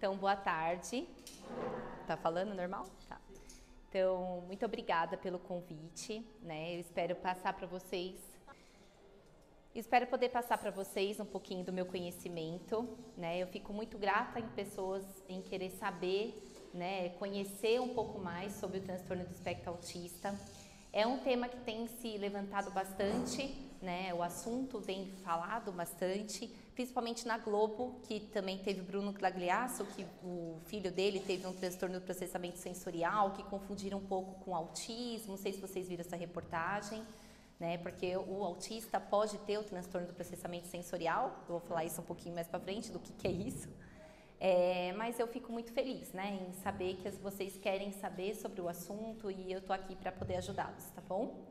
Então, boa tarde. Tá falando normal? Tá. Então, muito obrigada pelo convite, né? Eu espero poder passar para vocês um pouquinho do meu conhecimento, né? Eu fico muito grata em pessoas em querer saber, né, conhecer um pouco mais sobre o transtorno do espectro autista. É um tema que tem se levantado bastante, né? O assunto tem falado bastante, principalmente na Globo, que também teve o Bruno Gagliasso, que o filho dele teve um transtorno do processamento sensorial, que confundiram um pouco com autismo. Não sei se vocês viram essa reportagem, né? Porque o autista pode ter o transtorno do processamento sensorial. Eu vou falar isso um pouquinho mais para frente, do que é isso. Mas eu fico muito feliz, né, em saber que vocês querem saber sobre o assunto e eu tô aqui para poder ajudá-los, tá bom?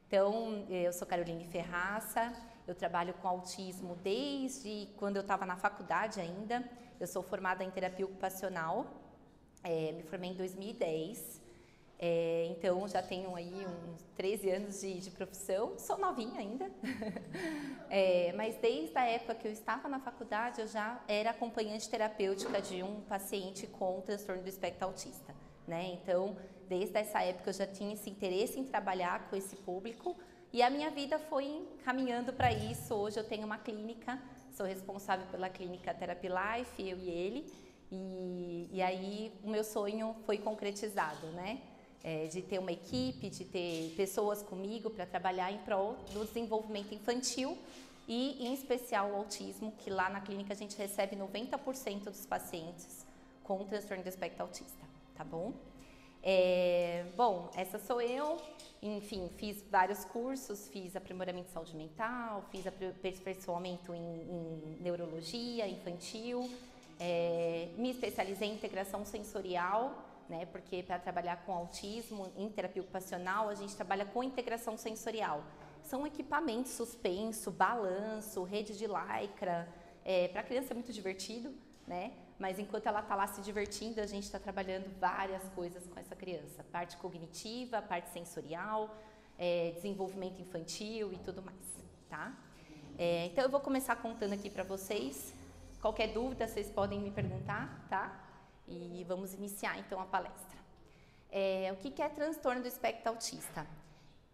Então, eu sou Caroline Ferraça, eu trabalho com autismo desde quando eu estava na faculdade ainda. Eu sou formada em terapia ocupacional, me formei em 2010. Então, já tenho aí uns 13 anos de profissão, sou novinha ainda, mas desde a época que eu estava na faculdade, eu já era acompanhante terapêutica de um paciente com transtorno do espectro autista, né? Então, desde essa época eu já tinha esse interesse em trabalhar com esse público e a minha vida foi caminhando para isso. Hoje eu tenho uma clínica, sou responsável pela clínica Therapy Life, eu e ele, e aí o meu sonho foi concretizado, né? De ter uma equipe, de ter pessoas comigo para trabalhar em prol do desenvolvimento infantil e, em especial, o autismo, que lá na clínica a gente recebe 90% dos pacientes com transtorno do espectro autista, tá bom? Bom, essa sou eu, enfim, fiz vários cursos, fiz aprimoramento de saúde mental, fiz aperfeiçoamento em neurologia infantil, me especializei em integração sensorial, né? Porque para trabalhar com autismo em terapia ocupacional, a gente trabalha com integração sensorial. São equipamentos suspenso, balanço, rede de lycra. Para a criança é muito divertido, né? Mas enquanto ela está lá se divertindo, a gente está trabalhando várias coisas com essa criança. Parte cognitiva, parte sensorial, desenvolvimento infantil e tudo mais, tá? Então eu vou começar contando aqui para vocês. Qualquer dúvida, vocês podem me perguntar, tá? E vamos iniciar então a palestra. O que é transtorno do espectro autista?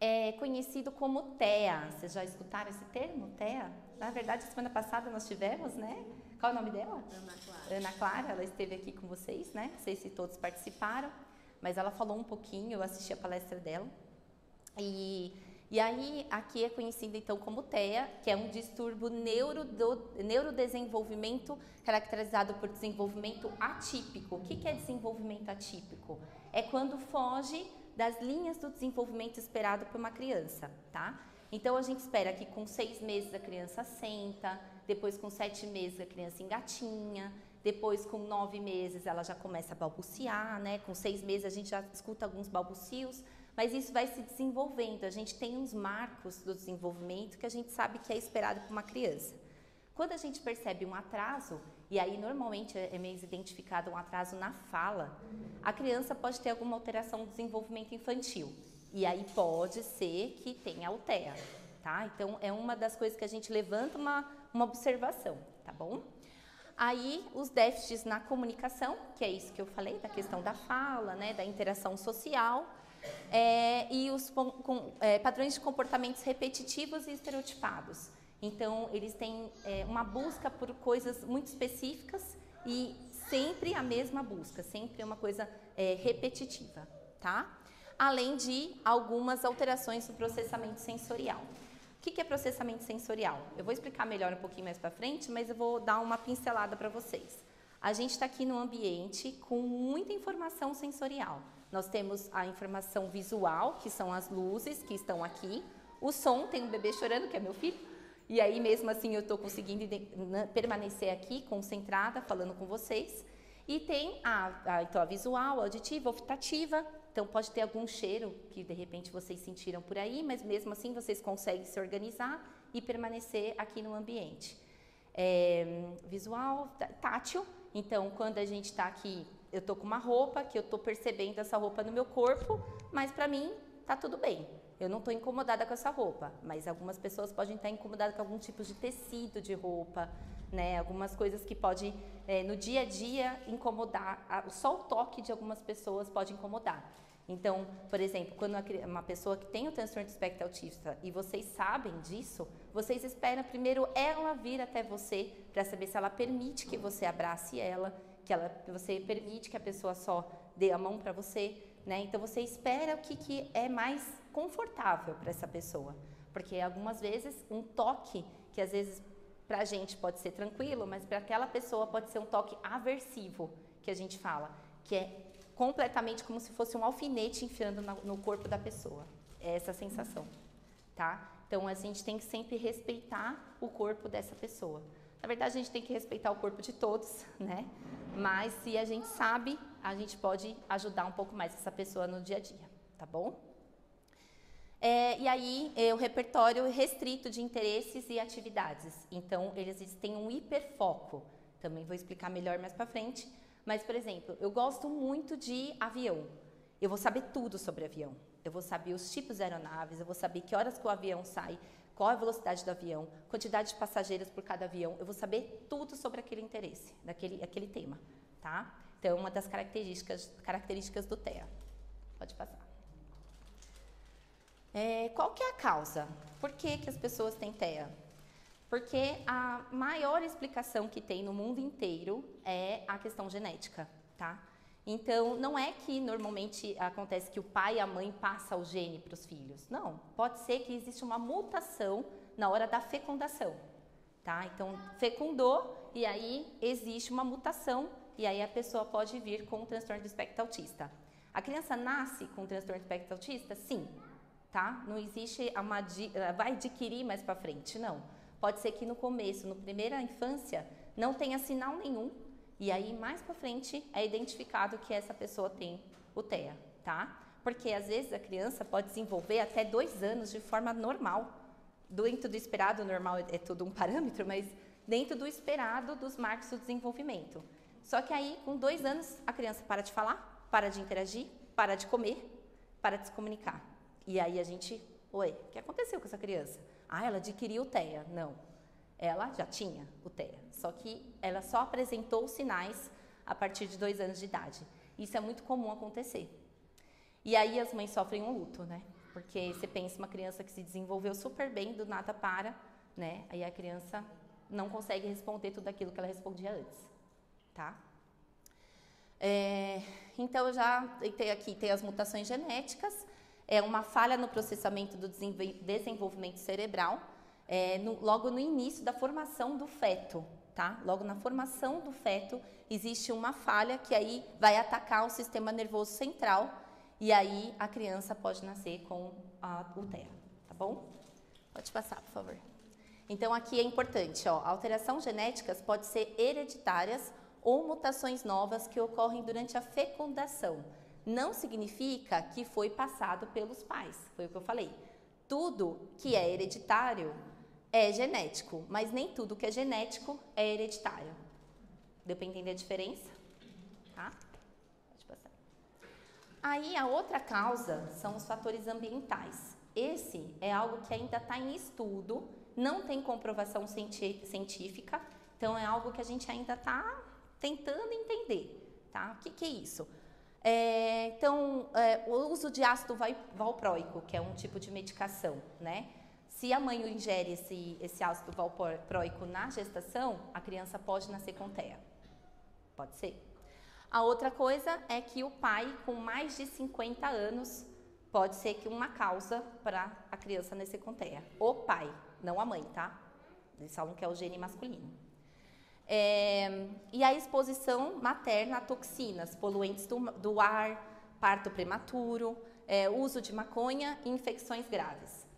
É conhecido como TEA. Vocês já escutaram esse termo, TEA? Na verdade, semana passada nós tivemos, né? Qual é o nome dela? Ana Clara. Ana Clara, ela esteve aqui com vocês, né? Não sei se todos participaram, mas ela falou um pouquinho, eu assisti a palestra dela. E aí, aqui é conhecido então como TEA, que é um distúrbio neurodesenvolvimento caracterizado por desenvolvimento atípico. O que é desenvolvimento atípico? É quando foge das linhas do desenvolvimento esperado por uma criança, tá? Então, a gente espera que com 6 meses a criança senta, depois com 7 meses a criança engatinha, depois com 9 meses ela já começa a balbuciar, né? Com 6 meses a gente já escuta alguns balbucios, mas isso vai se desenvolvendo. A gente tem uns marcos do desenvolvimento que a gente sabe que é esperado por uma criança. Quando a gente percebe um atraso, e aí normalmente é mais identificado um atraso na fala, a criança pode ter alguma alteração no desenvolvimento infantil. E aí pode ser que tenha o TEA, tá? Então é uma das coisas que a gente levanta uma observação, tá bom? Aí os déficits na comunicação, que é isso que eu falei, da questão da fala, né, da interação social, e os padrões de comportamentos repetitivos e estereotipados. Então, eles têm uma busca por coisas muito específicas e sempre a mesma busca, sempre uma coisa repetitiva, tá? Além de algumas alterações no processamento sensorial. O que é processamento sensorial? Eu vou explicar melhor um pouquinho mais para frente, mas eu vou dar uma pincelada para vocês. A gente está aqui num ambiente com muita informação sensorial. Nós temos a informação visual, que são as luzes que estão aqui. O som, tem um bebê chorando, que é meu filho. E aí, mesmo assim, eu estou conseguindo permanecer aqui, concentrada, falando com vocês. E tem então, a visual, a auditiva, a olfativa. Então, pode ter algum cheiro que, de repente, vocês sentiram por aí, mas mesmo assim, vocês conseguem se organizar e permanecer aqui no ambiente. Visual, tátil. Então, quando a gente está aqui, eu estou com uma roupa, que eu estou percebendo essa roupa no meu corpo, mas para mim, tá tudo bem. eu não estou incomodada com essa roupa, mas algumas pessoas podem estar incomodadas com algum tipo de tecido de roupa, né? Algumas coisas que podem, no dia a dia, incomodar, só o toque de algumas pessoas pode incomodar. Então, por exemplo, quando uma pessoa que tem o transtorno do espectro autista e vocês sabem disso, vocês esperam primeiro ela vir até você para saber se ela permite que você abrace ela, que você permite que a pessoa só dê a mão para você, né? Então, você espera o que é mais confortável para essa pessoa. Porque algumas vezes um toque, que às vezes para a gente pode ser tranquilo, mas para aquela pessoa pode ser um toque aversivo, que a gente fala, que é completamente como se fosse um alfinete enfiando no corpo da pessoa. É essa a sensação, tá? Então, a gente tem que sempre respeitar o corpo dessa pessoa. Na verdade, a gente tem que respeitar o corpo de todos, né? Mas, se a gente sabe, a gente pode ajudar um pouco mais essa pessoa no dia a dia, tá bom? E aí, o repertório restrito de interesses e atividades. Então, eles têm um hiperfoco. Também vou explicar melhor mais pra frente. Mas, por exemplo, eu gosto muito de avião. Eu vou saber tudo sobre avião. Eu vou saber os tipos de aeronaves, eu vou saber que horas que o avião sai, qual a velocidade do avião, quantidade de passageiros por cada avião. Eu vou saber tudo sobre aquele interesse, aquele tema, tá? Então, uma das características do TEA. Pode passar. Qual que é a causa? Por que as pessoas têm TEA? Porque a maior explicação que tem no mundo inteiro é a questão genética, tá? Então, não é que normalmente acontece que o pai e a mãe passam o gene para os filhos. Não, pode ser que exista uma mutação na hora da fecundação, tá? Então, fecundou e aí existe uma mutação e aí a pessoa pode vir com o transtorno do espectro autista. A criança nasce com o transtorno do espectro autista? Sim, tá? Não existe vai adquirir mais para frente, não. Pode ser que no começo, na primeira infância, não tenha sinal nenhum, e aí mais para frente é identificado que essa pessoa tem o TEA, tá? Porque às vezes a criança pode desenvolver até 2 anos de forma normal. Dentro do esperado, normal é tudo um parâmetro, mas dentro do esperado dos marcos do desenvolvimento. Só que aí, com 2 anos, a criança para de falar, para de interagir, para de comer, para de se comunicar. E aí a gente, o que aconteceu com essa criança? Ela adquiriu o TEA. Não, ela já tinha o TEA, só que ela só apresentou os sinais a partir de 2 anos de idade. Isso é muito comum acontecer. E aí as mães sofrem um luto, né? Porque você pensa uma criança que se desenvolveu super bem, do nada para, né? Aí a criança não consegue responder tudo aquilo que ela respondia antes, tá? Então, eu já tem as mutações genéticas. É uma falha no processamento do desenvolvimento cerebral, logo no início da formação do feto, tá? Logo na formação do feto, existe uma falha que aí vai atacar o sistema nervoso central e aí a criança pode nascer com o TEA, tá bom? Pode passar, por favor. Então, aqui é importante, alterações genéticas podem ser hereditárias ou mutações novas que ocorrem durante a fecundação. Não significa que foi passado pelos pais, foi o que eu falei. Tudo que é hereditário é genético, mas nem tudo que é genético é hereditário. Deu para entender a diferença? Tá? Pode passar. Aí a outra causa são os fatores ambientais. Esse é algo que ainda está em estudo, não tem comprovação científica, então é algo que a gente ainda está tentando entender, tá? O que é isso? O uso de ácido valproico, que é um tipo de medicação, né? Se a mãe ingere esse ácido valproico na gestação, a criança pode nascer com TEA. Pode ser. A outra coisa é que o pai, com mais de 50 anos, pode ser que uma causa para a criança nascer com TEA. O pai, não a mãe, tá? Eles falam que é o gene masculino. E a exposição materna a toxinas, poluentes do ar, parto prematuro, uso de maconha e infecções graves.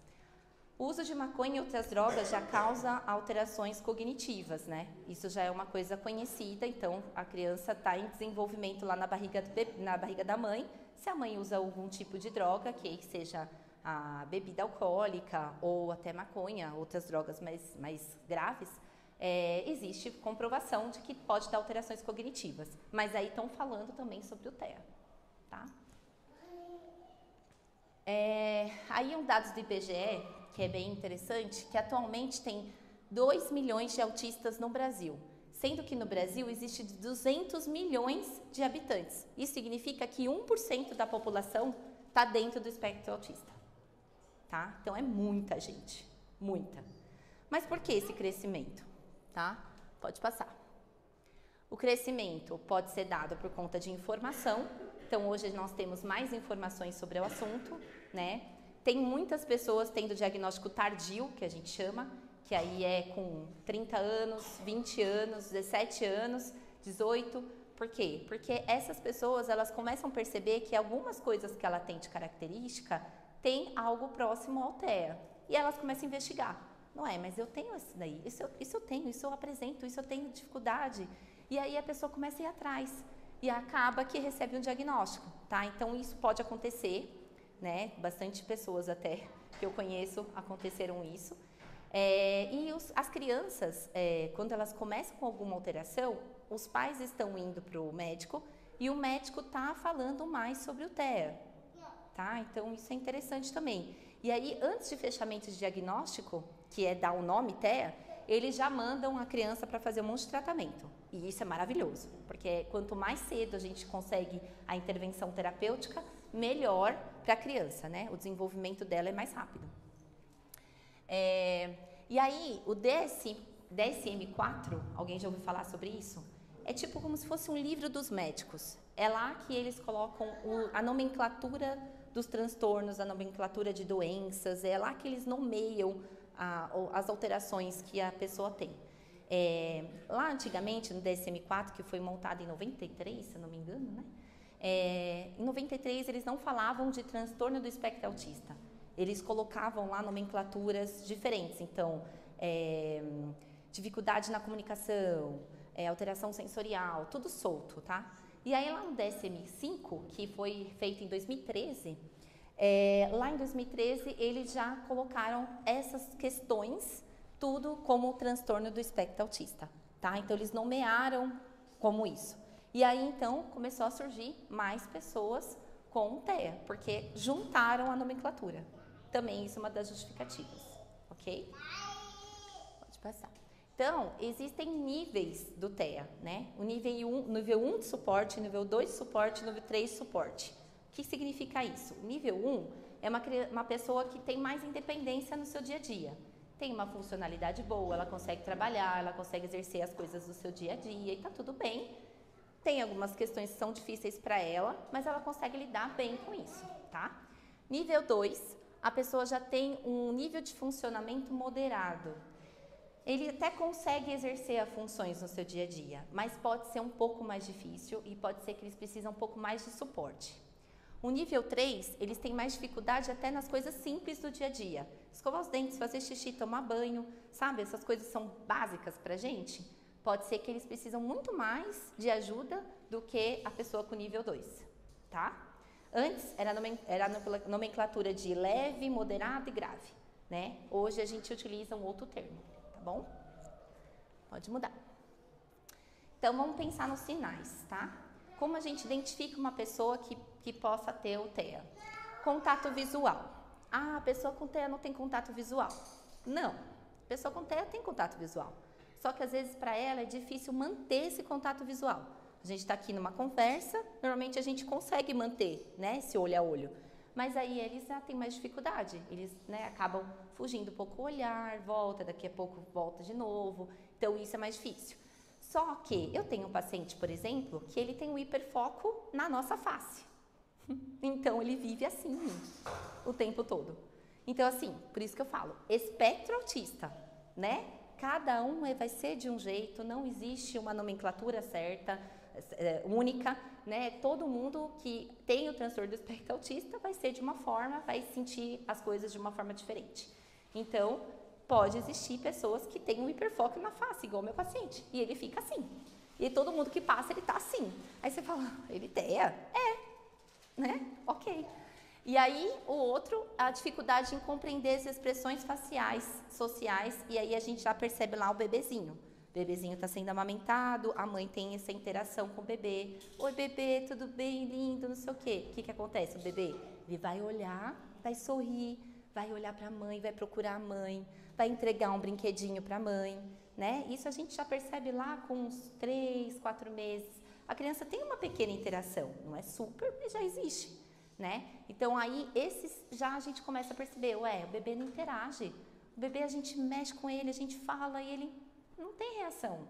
O uso de maconha e outras drogas já causa alterações cognitivas, né? Isso já é uma coisa conhecida, então a criança está em desenvolvimento lá na barriga da mãe. Se a mãe usa algum tipo de droga, que seja a bebida alcoólica ou até maconha, outras drogas mais graves, existe comprovação de que pode dar alterações cognitivas. Mas aí estão falando também sobre o TEA, tá? Aí dados do IBGE, que é bem interessante, que atualmente tem 2 milhões de autistas no Brasil, sendo que no Brasil existe 200 milhões de habitantes. Isso significa que 1% da população está dentro do espectro autista, tá? Então é muita gente, muita. Mas por que esse crescimento, tá? Pode passar. O crescimento pode ser dado por conta de informação. Então, hoje nós temos mais informações sobre o assunto, né? Tem muitas pessoas tendo diagnóstico tardio, que a gente chama, que aí é com 30 anos, 20 anos, 17 anos, 18. Por quê? Porque essas pessoas, elas começam a perceber que algumas coisas que ela tem de característica tem algo próximo ao TEA. E elas começam a investigar. Não é, mas eu tenho isso daí, isso eu tenho, isso eu apresento, isso eu tenho dificuldade. E aí a pessoa começa a ir atrás e acaba que recebe um diagnóstico, tá? Então isso pode acontecer, né? Bastante pessoas até que eu conheço aconteceram isso. As crianças, quando elas começam com alguma alteração, os pais estão indo para o médico e o médico está falando mais sobre o TEA, tá? Então isso é interessante também. E aí, antes de fechamento de diagnóstico, que é dar o nome TEA, eles já mandam a criança para fazer um monte de tratamento. E isso é maravilhoso, porque quanto mais cedo a gente consegue a intervenção terapêutica, melhor para a criança, né? O desenvolvimento dela é mais rápido. E aí, o DSM-4, alguém já ouviu falar sobre isso? É tipo como se fosse um livro dos médicos. É lá que eles colocam a nomenclatura dos transtornos, a nomenclatura de doenças, é lá que eles nomeiam as alterações que a pessoa tem. Lá antigamente, no DSM-4, que foi montado em 93, se eu não me engano, né? Em 93 eles não falavam de transtorno do espectro autista. Eles colocavam lá nomenclaturas diferentes. Então, dificuldade na comunicação, alteração sensorial, tudo solto, tá? E aí lá no DSM-5, que foi feito em 2013, lá em 2013 eles já colocaram essas questões tudo como o transtorno do espectro autista, tá? Então eles nomearam como isso. E aí então começou a surgir mais pessoas com TEA, porque juntaram a nomenclatura. Também isso é uma das justificativas, ok? Pode passar. Então, existem níveis do TEA, né? O nível 1 de suporte, nível 2 de suporte, nível 3 de suporte. O que significa isso? O nível 1 é uma pessoa que tem mais independência no seu dia a dia. Tem uma funcionalidade boa, ela consegue trabalhar, ela consegue exercer as coisas do seu dia a dia e tá tudo bem. Tem algumas questões que são difíceis para ela, mas ela consegue lidar bem com isso, tá? Nível 2, a pessoa já tem um nível de funcionamento moderado. Ele até consegue exercer as funções no seu dia a dia, mas pode ser um pouco mais difícil e pode ser que eles precisam um pouco mais de suporte. O nível 3, eles têm mais dificuldade até nas coisas simples do dia a dia. Escovar os dentes, fazer xixi, tomar banho, sabe? Essas coisas são básicas pra gente. Pode ser que eles precisam muito mais de ajuda do que a pessoa com nível 2, tá? Antes era nomenclatura de leve, moderado e grave, né? Hoje a gente utiliza um outro termo, tá bom? Pode mudar. Então vamos pensar nos sinais, tá? Como a gente identifica uma pessoa que possa ter o TEA? Contato visual. Ah, a pessoa com TEA não tem contato visual. Não, a pessoa com TEA tem contato visual. Só que às vezes para ela é difícil manter esse contato visual. A gente está aqui numa conversa, normalmente a gente consegue manter, né, esse olho a olho. Mas aí eles já têm mais dificuldade, eles, né, acabam fugindo um pouco o olhar, volta, daqui a pouco volta de novo. Então isso é mais difícil. Só que eu tenho um paciente, por exemplo, que ele tem um hiperfoco na nossa face. Então, ele vive assim o tempo todo. Então, assim, por isso que eu falo, espectro autista, né? Cada um vai ser de um jeito, não existe uma nomenclatura certa, única, né? Todo mundo que tem o transtorno do espectro autista vai ser de uma forma, vai sentir as coisas de uma forma diferente. Então, pode existir pessoas que têm um hiperfoco na face, igual o meu paciente, e ele fica assim. E todo mundo que passa, ele tá assim. Aí você fala, ele TEA? Né? Ok. E aí, o outro, a dificuldade em compreender as expressões faciais, sociais, e aí a gente já percebe lá o bebezinho. O bebezinho está sendo amamentado, a mãe tem essa interação com o bebê. Oi, bebê, tudo bem, lindo, não sei o quê. O que acontece? O bebê, ele vai olhar vai sorrir, vai olhar para a mãe, vai procurar a mãe, vai entregar um brinquedinho para a mãe, né? Isso a gente já percebe lá com uns 3, 4 meses. A criança tem uma pequena interação, não é super, mas já existe, né? Então aí esses já a gente começa a perceber, ué, o bebê não interage. O bebê a gente mexe com ele, a gente fala e ele não tem reação.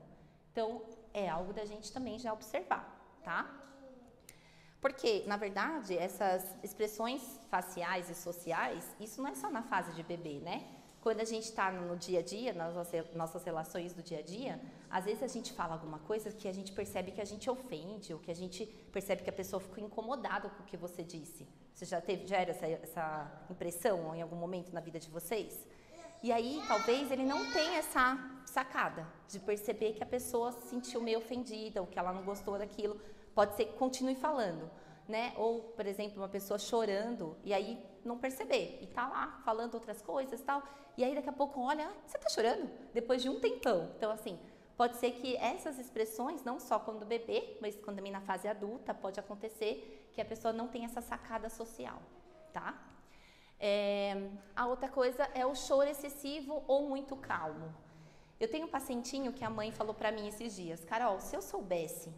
Então é algo da gente também já observar, tá? Porque, na verdade, essas expressões faciais e sociais, isso não é só na fase de bebê, né? Quando a gente está no dia a dia, nas nossas relações do dia a dia, às vezes a gente fala alguma coisa que a gente percebe que a gente ofende, ou que a gente percebe que a pessoa ficou incomodada com o que você disse. Você já era essa impressão em algum momento na vida de vocês? E aí, talvez ele não tenha essa sacada de perceber que a pessoa se sentiu meio ofendida, ou que ela não gostou daquilo. Pode ser que continue falando, né? Ou, por exemplo, uma pessoa chorando e aí não perceber. E tá lá falando outras coisas e tal. E aí daqui a pouco olha, você tá chorando? Depois de um tempão. Então, assim, pode ser que essas expressões, não só quando bebê, mas quando também na fase adulta, pode acontecer que a pessoa não tenha essa sacada social, tá? A outra coisa é o choro excessivo ou muito calmo. Eu tenho um pacientinho que a mãe falou pra mim esses dias, Carol, se eu soubesse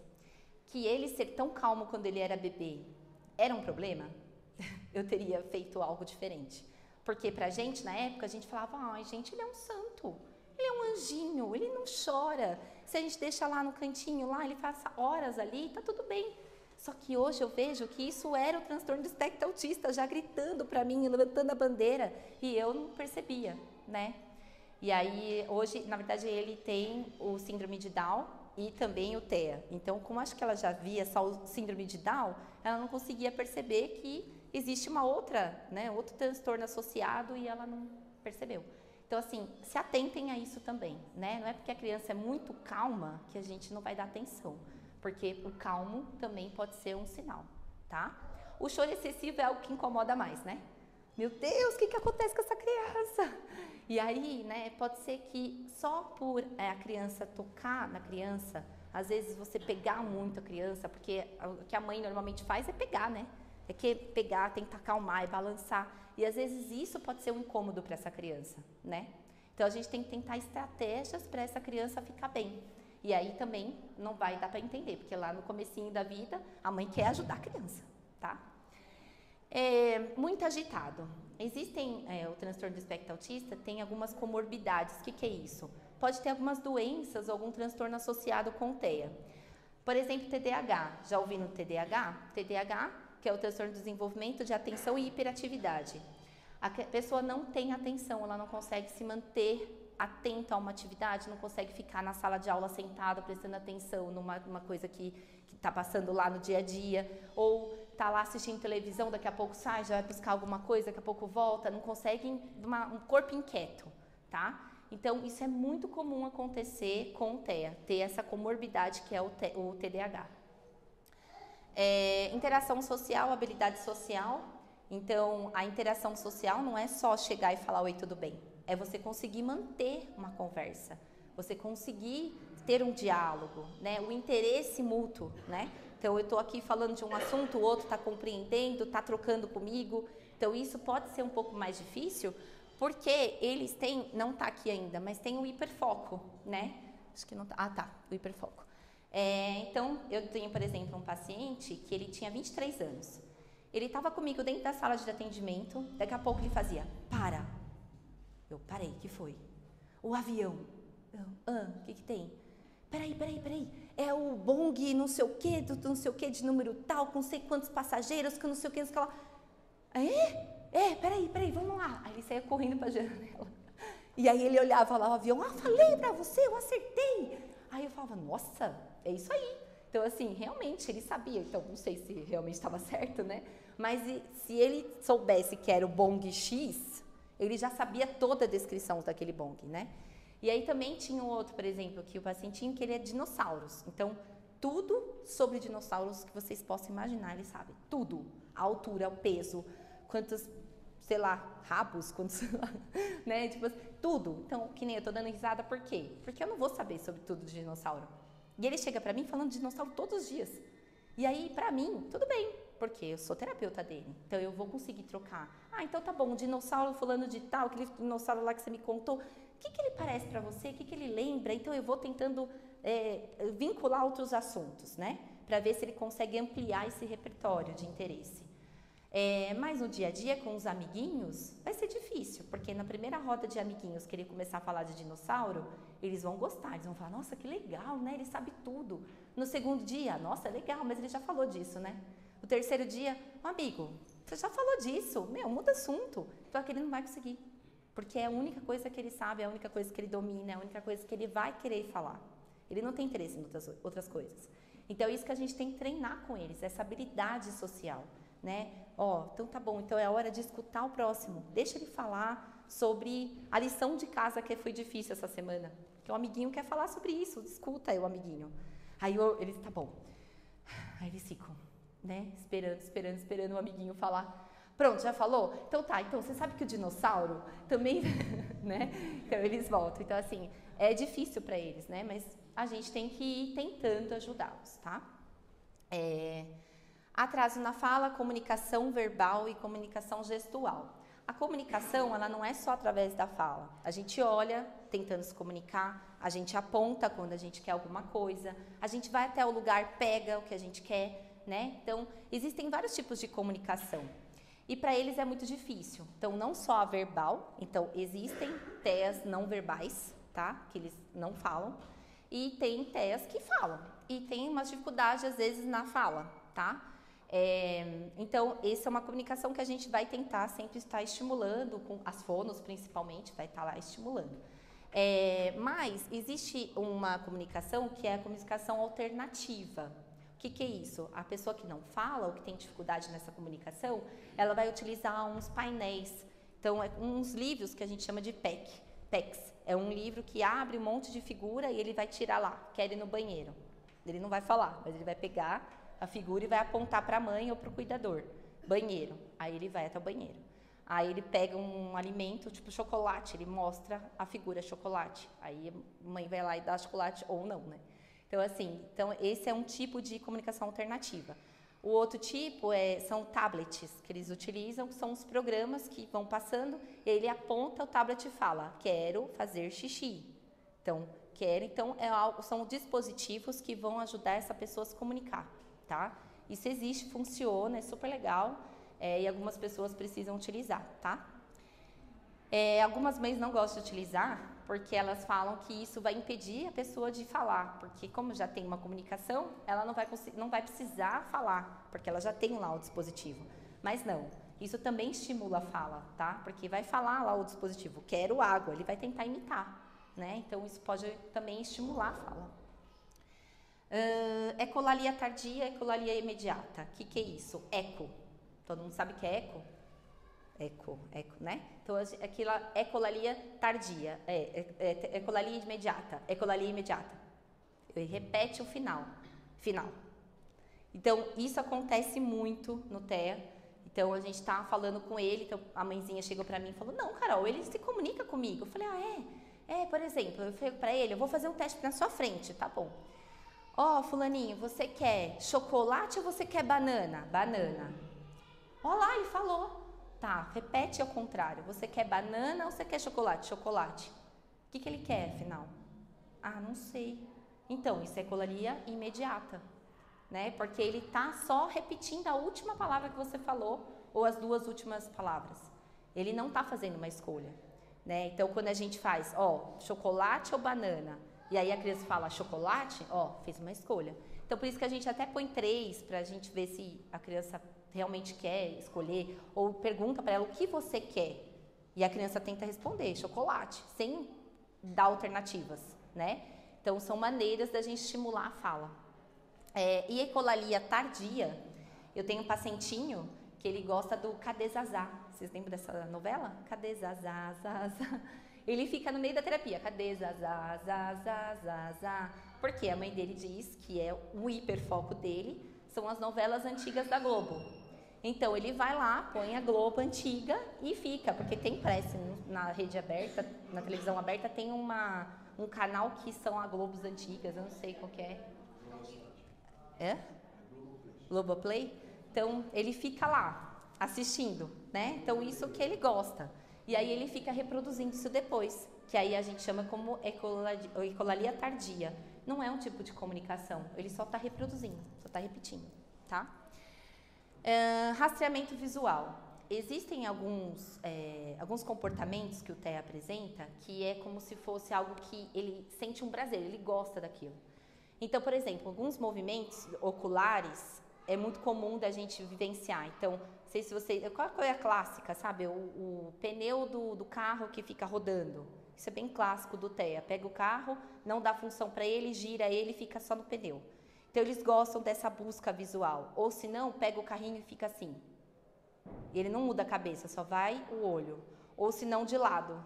que ele ser tão calmo quando ele era bebê era um problema, eu teria feito algo diferente. Porque pra gente, na época, a gente falava, ai gente, ele é um santo, ele é um anjinho, ele não chora. Se a gente deixa lá no cantinho, lá, ele passa horas ali, tá tudo bem. Só que hoje eu vejo que isso era o transtorno do espectro autista, já gritando pra mim, levantando a bandeira, e eu não percebia, né? E aí, hoje, na verdade, ele tem o síndrome de Down, e também o TEA. Então, como acho que ela já via só o síndrome de Down, ela não conseguia perceber que existe uma outra, né, outro transtorno associado e ela não percebeu. Então, assim, se atentem a isso também, né? Não é porque a criança é muito calma que a gente não vai dar atenção, porque o calmo também pode ser um sinal, tá? O choro excessivo é algo que incomoda mais, né? Meu Deus, o que acontece com essa criança? E aí, né, pode ser que só por a criança tocar na criança, às vezes você pegar muito a criança, porque o que a mãe normalmente faz é pegar, né? É que pegar, tentar acalmar e balançar. E às vezes isso pode ser um incômodo para essa criança, né? Então a gente tem que tentar estratégias para essa criança ficar bem. E aí também não vai dar para entender, porque lá no comecinho da vida a mãe quer ajudar a criança, tá? Muito agitado. Existem, o transtorno do espectro autista tem algumas comorbidades. O que é isso? Pode ter algumas doenças ou algum transtorno associado com o TEA. Por exemplo, TDAH. Já ouviram TDAH? TDAH, que é o transtorno do desenvolvimento de atenção e hiperatividade. A pessoa não tem atenção, ela não consegue se manter atenta a uma atividade, não consegue ficar na sala de aula sentada prestando atenção numa coisa que está passando lá no dia a dia, ou está lá assistindo televisão, daqui a pouco sai, já vai buscar alguma coisa, daqui a pouco volta, não consegue um corpo inquieto, tá? Então, isso é muito comum acontecer com o TEA, ter essa comorbidade que é o TDAH. Interação social, habilidade social. Então, a interação social não é só chegar e falar oi, tudo bem. É você conseguir manter uma conversa, você conseguir ter um diálogo, né? O interesse mútuo, né? Então, eu estou aqui falando de um assunto, o outro está compreendendo, está trocando comigo. Então, isso pode ser um pouco mais difícil, porque eles têm, não está aqui ainda, mas tem o hiperfoco, né? Acho que não tá. Ah, tá, o hiperfoco. Então, eu tenho, por exemplo, um paciente que ele tinha 23 anos. Ele estava comigo dentro da sala de atendimento, daqui a pouco ele fazia, para. Eu, parei, que foi? O avião. O que tem? Peraí. É o Bong não sei o quê, não sei o quê, de número tal, com não sei quantos passageiros, com não sei o quê, não sei o que lá. Peraí, vamos lá. Aí ele saía correndo para a janela. E aí ele olhava lá o avião, falei pra você, eu acertei. Aí eu falava, nossa, é isso aí. Então, assim, realmente ele sabia. Então, não sei se realmente estava certo, né? Mas se ele soubesse que era o Bong X, ele já sabia toda a descrição daquele Bong, né? E aí também tinha um outro, por exemplo, que o pacientinho, que ele é dinossauros. Então, tudo sobre dinossauros que vocês possam imaginar, ele sabe. Tudo. A altura, o peso, quantos, sei lá, rabos, quantos, né? Tipo, tudo. Então, que nem eu tô dando risada, por quê? Porque eu não vou saber sobre tudo de dinossauro. E ele chega pra mim falando de dinossauro todos os dias. E aí, pra mim, tudo bem. porque eu sou terapeuta dele, então eu vou conseguir trocar. Ah, então tá bom, o dinossauro fulano de tal, aquele dinossauro lá que você me contou, o que ele parece para você, o que ele lembra? Então eu vou tentando vincular outros assuntos, né? Para ver se ele consegue ampliar esse repertório de interesse. Mas no dia a dia, com os amiguinhos, vai ser difícil, porque na primeira roda de amiguinhos que ele começar a falar de dinossauro, eles vão gostar, eles vão falar, nossa, que legal, né? Ele sabe tudo. No segundo dia, nossa, legal, mas ele já falou disso, né? O terceiro dia, amigo, você já falou disso, muda assunto. Então aquele não vai conseguir, porque é a única coisa que ele sabe, é a única coisa que ele domina, é a única coisa que ele vai querer falar. Ele não tem interesse em outras coisas. Então é isso que a gente tem que treinar com eles, essa habilidade social, né? Então tá bom, então é a hora de escutar o próximo. Deixa ele falar sobre a lição de casa que foi difícil essa semana. Porque o amiguinho quer falar sobre isso, escuta aí o amiguinho. Aí eles, tá bom. Aí eles ficam, né, esperando o amiguinho falar. Pronto, já falou? Então tá, então você sabe que o dinossauro também, né? Então eles voltam. Então assim, é difícil para eles, né? Mas a gente tem que ir tentando ajudá-los, tá? Atraso na fala, comunicação verbal e comunicação gestual. A comunicação, ela não é só através da fala. A gente olha tentando se comunicar, a gente aponta quando a gente quer alguma coisa, a gente vai até o lugar, pega o que a gente quer, né? Então, existem vários tipos de comunicação. E para eles é muito difícil. Então, não só a verbal, então existem TEAs não verbais, tá? Que eles não falam. E tem TEAs que falam. E tem umas dificuldades, às vezes, na fala, tá? Então, essa é uma comunicação que a gente vai tentar sempre estar estimulando, com as fonos principalmente, vai estar lá estimulando. Mas existe uma comunicação que é a comunicação alternativa. O que é isso? A pessoa que não fala ou que tem dificuldade nessa comunicação, ela vai utilizar uns painéis. Então, uns livros que a gente chama de PECs. É um livro que abre um monte de figura e ele vai tirar lá, quer ir no banheiro. Ele não vai falar, mas ele vai pegar a figura e vai apontar para a mãe ou para o cuidador. Banheiro. Aí ele vai até o banheiro. Aí ele pega um alimento, tipo chocolate, ele mostra a figura chocolate. Aí a mãe vai lá e dá chocolate ou não, né? Então, assim, esse é um tipo de comunicação alternativa. O outro tipo são tablets que eles utilizam, que são os programas que vão passando, e ele aponta o tablet e fala, quero fazer xixi. Então, são dispositivos que vão ajudar essa pessoa a se comunicar, tá? Isso existe, funciona, é super legal, e algumas pessoas precisam utilizar, tá? Algumas mães não gostam de utilizar, porque elas falam que isso vai impedir a pessoa de falar, porque como já tem uma comunicação, ela não vai precisar falar, porque ela já tem lá o dispositivo. Mas não, isso também estimula a fala, tá? Porque vai falar lá o dispositivo, quero água, ele vai tentar imitar, né? Então isso pode também estimular a fala. Ecolalia tardia, ecolalia imediata. O que é isso? Eco. Todo mundo sabe o que é eco? Eco, né? Então, aquilo é ecolalia tardia, ecolalia imediata, ecolalia imediata. Ele repete o final. Então, isso acontece muito no TEA. Então, a gente tá falando com ele, então a mãezinha chegou pra mim e falou, não, Carol, ele se comunica comigo. Eu falei, por exemplo, eu falei pra ele, eu vou fazer um teste na sua frente, tá bom. Fulaninho, você quer chocolate ou você quer banana? Banana. Ó lá, ele falou. Tá, repete ao contrário. Você quer banana ou você quer chocolate? Chocolate. O que ele quer, afinal? Não sei. Então, isso é ecolalia imediata, né? Porque ele tá só repetindo a última palavra que você falou ou as duas últimas palavras. Ele não tá fazendo uma escolha, né? Então, quando a gente faz, chocolate ou banana, e aí a criança fala chocolate, fez uma escolha. Então, por isso que a gente até põe 3 pra gente ver se a criança realmente quer escolher, ou pergunta para ela o que você quer. E a criança tenta responder, chocolate, sem dar alternativas, né? Então, são maneiras da gente estimular a fala. E ecolalia tardia, eu tenho um pacientinho que ele gosta do Cadê Zazá? Vocês lembram dessa novela? Cadê Zazá, Zazá? Ele fica no meio da terapia, cadê Zazá, Zazá, Zazá? Porque a mãe dele diz que o hiperfoco dele são as novelas antigas da Globo. Então, ele vai lá, põe a Globo antiga e fica, porque tem prece na rede aberta, na televisão aberta, tem um canal que são a Globos antigas, eu não sei qual que é. Globoplay? Então, ele fica lá, assistindo, né? Então, isso que ele gosta. E aí, ele fica reproduzindo isso depois, que aí a gente chama como ecolalia tardia. Não é um tipo de comunicação, ele só está reproduzindo, só está repetindo, tá? Rastreamento visual. Existem alguns comportamentos que o TEA apresenta que é como se fosse algo que ele sente um prazer, ele gosta daquilo. Então, por exemplo, alguns movimentos oculares é muito comum da gente vivenciar. Então, não sei se você... Qual é a clássica, sabe? O pneu do carro que fica rodando. Isso é bem clássico do TEA. Pega o carro, não dá função para ele, gira ele e fica só no pneu. Então, eles gostam dessa busca visual. Ou se não, pega o carrinho e fica assim. E ele não muda a cabeça, só vai o olho. Ou se não, de lado.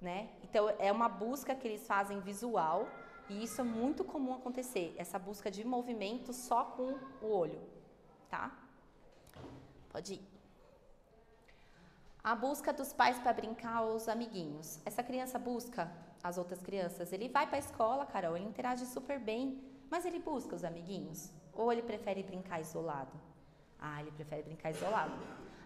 Né? Então, é uma busca que eles fazem visual. E isso é muito comum acontecer. Essa busca de movimento só com o olho. Tá? Pode ir. A busca dos pais para brincar aos amiguinhos. Essa criança busca as outras crianças. Ele vai para a escola, Carol, ele interage super bem. Mas ele busca os amiguinhos? Ou ele prefere brincar isolado? Ah, ele prefere brincar isolado.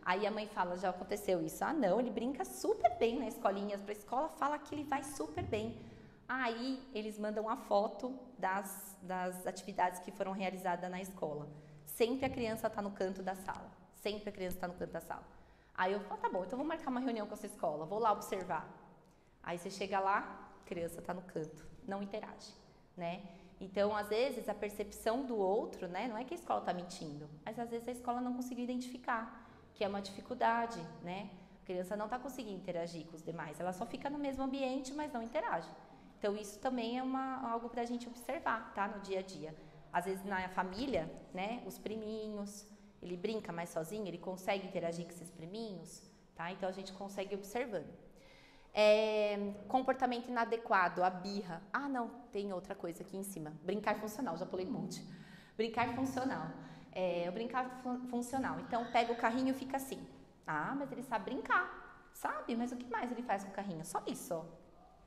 Aí a mãe fala, já aconteceu isso? Ah, não, ele brinca super bem na escolinha. Para a escola fala que ele vai super bem. Aí eles mandam a foto das atividades que foram realizadas na escola. Sempre a criança está no canto da sala. Sempre a criança está no canto da sala. Aí eu falo, tá bom, então vou marcar uma reunião com essa escola. Vou lá observar. Aí você chega lá, a criança está no canto. Não interage, né? Então, às vezes, a percepção do outro, né, não é que a escola está mentindo, mas às vezes a escola não conseguiu identificar, que é uma dificuldade, né? A criança não está conseguindo interagir com os demais, ela só fica no mesmo ambiente, mas não interage. Então, isso também é algo para a gente observar, tá, no dia a dia. Às vezes, na família, né, os priminhos, ele brinca mais sozinho, ele consegue interagir com esses priminhos, tá? Então, a gente consegue ir observando. Comportamento inadequado, a birra. Ah, não, tem outra coisa aqui em cima. Brincar funcional, já pulei um monte. Brincar funcional. O brincar funcional. Então, pega o carrinho e fica assim. Ah, mas ele sabe brincar. Sabe? Mas o que mais ele faz com o carrinho? Só isso, ó.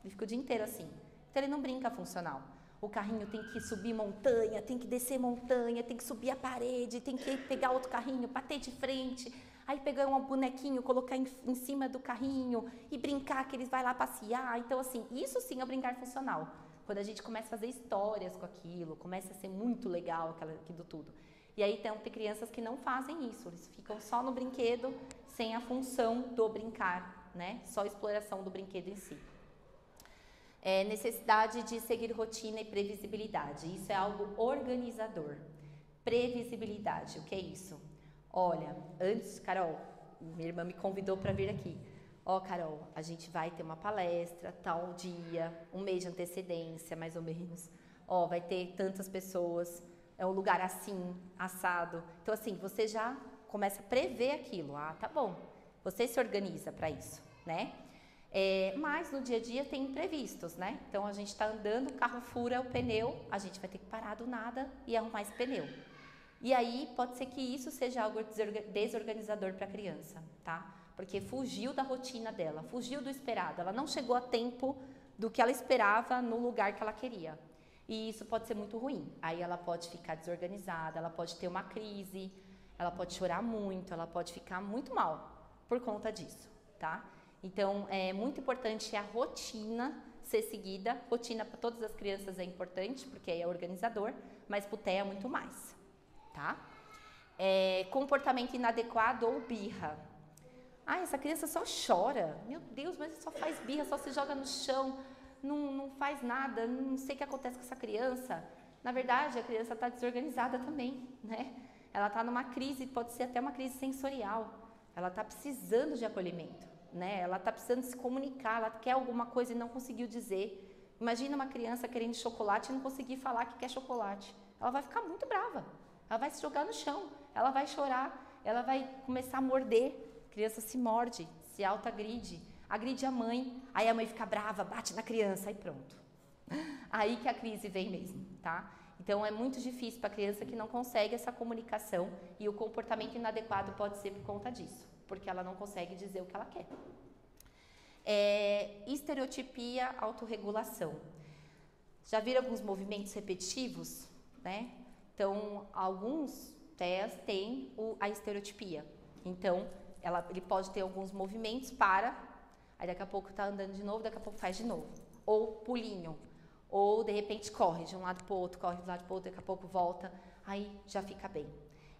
Ele fica o dia inteiro assim. Então, ele não brinca funcional. O carrinho tem que subir montanha, tem que descer montanha, tem que subir a parede, tem que pegar outro carrinho, bater de frente... Aí pegar um bonequinho, colocar em cima do carrinho e brincar que eles vão lá passear. Então, assim, isso sim é brincar funcional. Quando a gente começa a fazer histórias com aquilo, começa a ser muito legal aquilo tudo. E aí tem crianças que não fazem isso, eles ficam só no brinquedo, sem a função do brincar, né? Só a exploração do brinquedo em si. Necessidade de seguir rotina e previsibilidade. Isso é algo organizador. Previsibilidade, o que é isso? Olha, antes, Carol, minha irmã me convidou para vir aqui. Ó, Carol, a gente vai ter uma palestra, tal dia, um mês de antecedência, mais ou menos. Ó, vai ter tantas pessoas, é um lugar assim, assado. Então, assim, você já começa a prever aquilo. Ah, tá bom. Você se organiza para isso, né? Mas no dia a dia tem imprevistos, né? Então, a gente está andando, o carro fura o pneu, a gente vai ter que parar do nada e arrumar esse pneu. E aí, pode ser que isso seja algo desorganizador para a criança, tá? Porque fugiu da rotina dela, fugiu do esperado. Ela não chegou a tempo do que ela esperava no lugar que ela queria. E isso pode ser muito ruim. Aí ela pode ficar desorganizada, ela pode ter uma crise, ela pode chorar muito, ela pode ficar muito mal por conta disso, tá? Então, é muito importante a rotina ser seguida. Rotina para todas as crianças é importante, porque é organizador, mas para o TEA é muito mais. Tá? Comportamento inadequado ou birra. Ah, essa criança só chora. Meu Deus, mas só faz birra, só se joga no chão, não faz nada, não sei o que acontece com essa criança. Na verdade, a criança está desorganizada também, né? Ela está numa crise, pode ser até uma crise sensorial. Ela está precisando de acolhimento, né? Ela está precisando se comunicar, ela quer alguma coisa e não conseguiu dizer. Imagina uma criança querendo chocolate e não conseguir falar que quer chocolate. Ela vai ficar muito brava. Ela vai se jogar no chão, ela vai chorar, ela vai começar a morder. A criança se morde, se autoagride, agride a mãe. Aí a mãe fica brava, bate na criança, aí pronto. Aí que a crise vem mesmo, tá? Então, é muito difícil para a criança que não consegue essa comunicação e o comportamento inadequado pode ser por conta disso, porque ela não consegue dizer o que ela quer. Estereotipia, autorregulação. Já viram alguns movimentos repetitivos, né? Então, alguns TEAs têm a estereotipia. Então, ele pode ter alguns movimentos, aí daqui a pouco está andando de novo, daqui a pouco faz de novo. Ou pulinho, ou de repente corre de um lado para o outro, corre de um lado para o outro, daqui a pouco volta, aí já fica bem.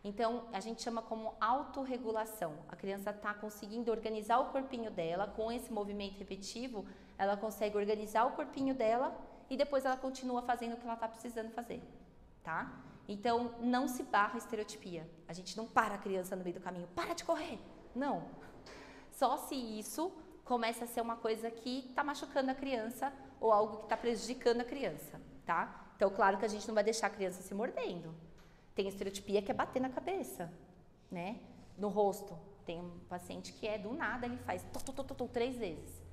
Então, a gente chama como autorregulação. A criança está conseguindo organizar o corpinho dela, com esse movimento repetitivo, ela consegue organizar o corpinho dela e depois ela continua fazendo o que ela está precisando fazer, tá? Então, não se barra a estereotipia. A gente não para a criança no meio do caminho, para de correr. Não. Só se isso começa a ser uma coisa que está machucando a criança ou algo que está prejudicando a criança, tá? Então, claro que a gente não vai deixar a criança se mordendo. Tem estereotipia que é bater na cabeça, né? No rosto. Tem um paciente que do nada, ele faz 3 vezes.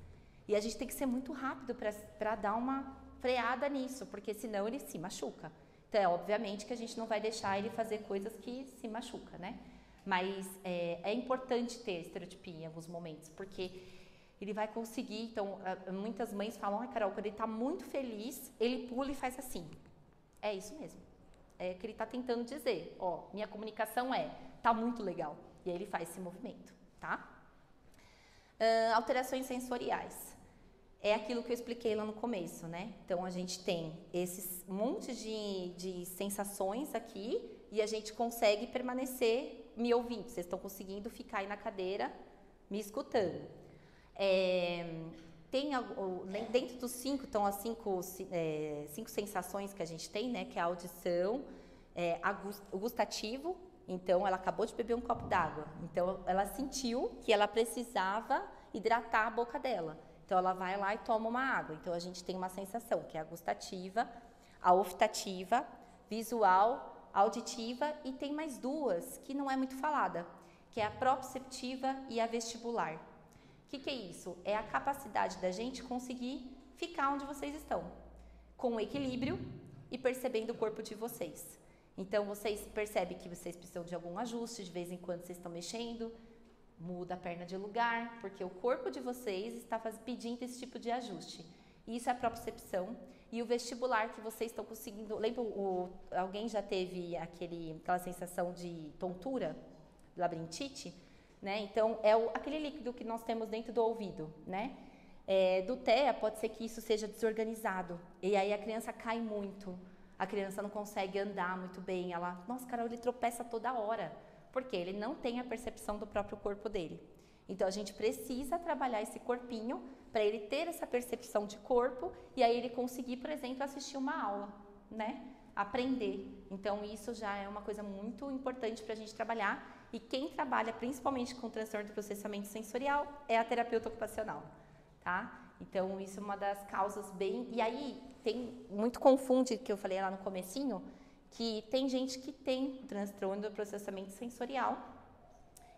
E a gente tem que ser muito rápido para dar uma freada nisso, porque senão ele se machuca. Então, obviamente que a gente não vai deixar ele fazer coisas que se machuca, né? Mas é importante ter estereotipia em alguns momentos, porque ele vai conseguir. Então, muitas mães falam, ai, Carol, quando ele está muito feliz, ele pula e faz assim. É isso mesmo. É que ele está tentando dizer, ó, minha comunicação tá muito legal. E aí ele faz esse movimento, tá? Alterações sensoriais. É aquilo que eu expliquei lá no começo, né? Então, a gente tem esses monte de sensações aqui e a gente consegue permanecer me ouvindo. Vocês estão conseguindo ficar aí na cadeira me escutando. Dentro dos 5, estão as 5 sensações que a gente tem, né? Que é a audição, o gustativo. Então, ela acabou de beber um copo d'água. Então, ela sentiu que ela precisava hidratar a boca dela. Então, ela vai lá e toma uma água. Então, a gente tem uma sensação, que é a gustativa, a olfativa, visual, auditiva, e tem mais 2, que não é muito falada, que é a proprioceptiva e a vestibular. O que é isso? É a capacidade da gente conseguir ficar onde vocês estão, com equilíbrio e percebendo o corpo de vocês. Então, vocês percebem que vocês precisam de algum ajuste, de vez em quando vocês estão mexendo, muda a perna de lugar, porque o corpo de vocês está pedindo esse tipo de ajuste. Isso é a propriocepção. E o vestibular que vocês estão conseguindo... Lembra, alguém já teve aquela sensação de tontura, labirintite? Né? Então, aquele líquido que nós temos dentro do ouvido, né? Do TEA, pode ser que isso seja desorganizado. E aí a criança cai muito. A criança não consegue andar muito bem. Nossa, Carol, ele tropeça toda hora. Porque ele não tem a percepção do próprio corpo dele. Então, a gente precisa trabalhar esse corpinho para ele ter essa percepção de corpo e aí ele conseguir, por exemplo, assistir uma aula, né? Aprender. Então, isso já é uma coisa muito importante para a gente trabalhar. E quem trabalha principalmente com transtorno do processamento sensorial é a terapeuta ocupacional, tá? Então, isso é uma das causas bem... E aí, tem muito confunde, que eu falei lá no comecinho, que tem gente que tem transtorno do processamento sensorial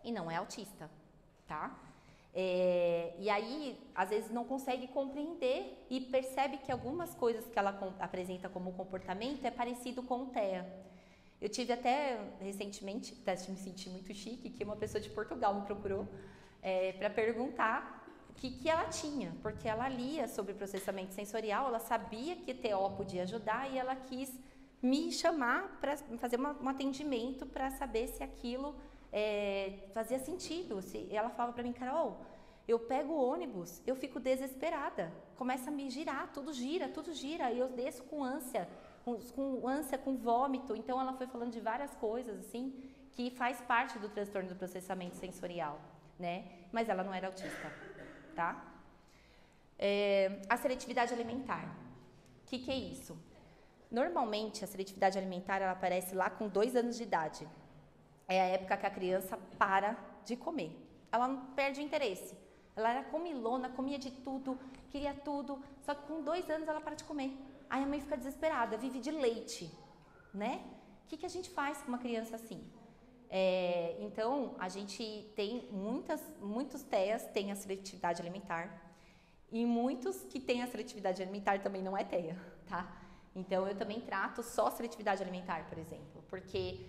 e não é autista, tá? E aí, às vezes, não consegue compreender e percebe que algumas coisas que ela apresenta como comportamento é parecido com o TEA. Eu tive até, recentemente, me senti muito chique, que uma pessoa de Portugal me procurou para perguntar o que ela tinha, porque ela lia sobre processamento sensorial, ela sabia que TO podia ajudar e ela quis me chamar para fazer um atendimento para saber se aquilo fazia sentido. Ela falava para mim, Carol, eu pego o ônibus, eu fico desesperada, começa a me girar, tudo gira, e eu desço com ânsia, com vômito. Então, ela foi falando de várias coisas, assim, que faz parte do transtorno do processamento sensorial, né? Mas ela não era autista, tá? A seletividade alimentar. O que é isso? Normalmente, a seletividade alimentar, ela aparece lá com 2 anos de idade. É a época que a criança para de comer. Ela não perde o interesse. Ela era comilona, comia de tudo, queria tudo, só que com 2 anos ela para de comer. Aí a mãe fica desesperada, vive de leite, né? O que a gente faz com uma criança assim? Então, a gente tem muitos TEAs têm a seletividade alimentar e muitos que têm a seletividade alimentar também não é TEA, tá? Então, eu também trato só seletividade alimentar, por exemplo, porque